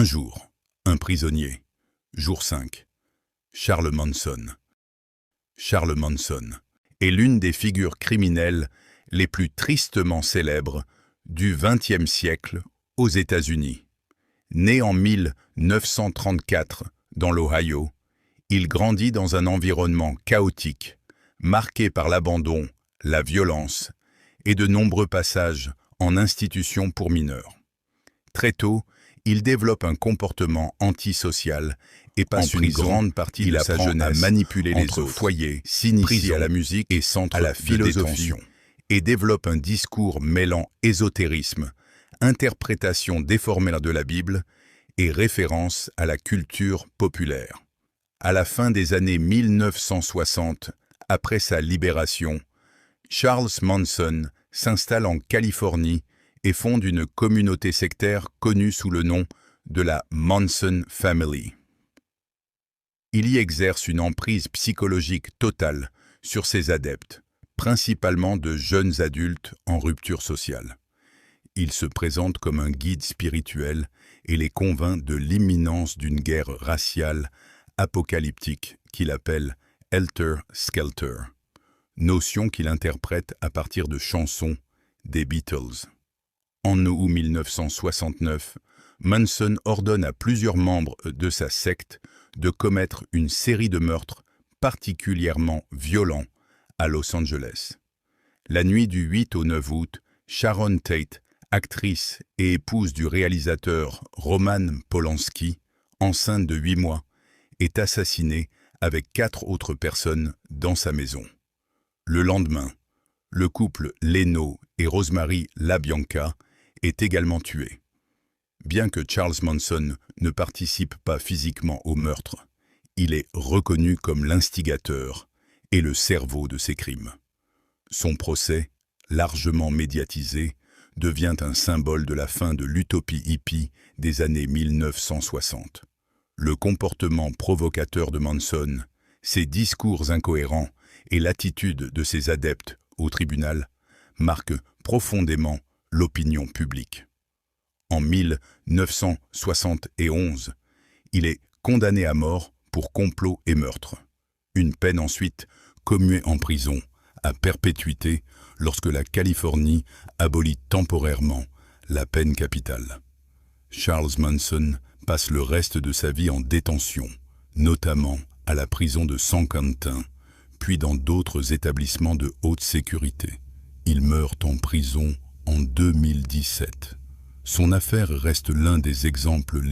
Un jour, un prisonnier. Jour 5. Charles Manson. Charles Manson est l'une des figures criminelles les plus tristement célèbres du XXe siècle aux États-Unis. Né en 1934 dans l'Ohio, il grandit dans un environnement chaotique, marqué par l'abandon, la violence et de nombreux passages en institutions pour mineurs. Très tôt, il développe un comportement antisocial et passe une grande partie de sa jeunesse à manipuler les autres, foyers, s'initie à la musique et centre à la philosophie, et développe un discours mêlant ésotérisme, interprétation déformée de la Bible et référence à la culture populaire. À la fin des années 1960, après sa libération, Charles Manson s'installe en Californie et fonde une communauté sectaire connue sous le nom de la Manson Family. Il y exerce une emprise psychologique totale sur ses adeptes, principalement de jeunes adultes en rupture sociale. Il se présente comme un guide spirituel et les convainc de l'imminence d'une guerre raciale apocalyptique qu'il appelle « Helter Skelter », notion qu'il interprète à partir de chansons des Beatles. En août 1969, Manson ordonne à plusieurs membres de sa secte de commettre une série de meurtres particulièrement violents à Los Angeles. La nuit du 8 au 9 août, Sharon Tate, actrice et épouse du réalisateur Roman Polanski, enceinte de 8 mois, est assassinée avec 4 autres personnes dans sa maison. Le lendemain, le couple Leno et Rosemary LaBianca est également tué. Bien que Charles Manson ne participe pas physiquement au meurtre, il est reconnu comme l'instigateur et le cerveau de ces crimes. Son procès, largement médiatisé, devient un symbole de la fin de l'utopie hippie des années 1960. Le comportement provocateur de Manson, ses discours incohérents et l'attitude de ses adeptes au tribunal marquent profondément l'opinion publique. En 1971, il est condamné à mort pour complot et meurtre. Une peine ensuite commuée en prison à perpétuité lorsque la Californie abolit temporairement la peine capitale. Charles Manson passe le reste de sa vie en détention, notamment à la prison de San Quentin, puis dans d'autres établissements de haute sécurité. Il meurt en prison en 2017. Son affaire reste l'un des exemples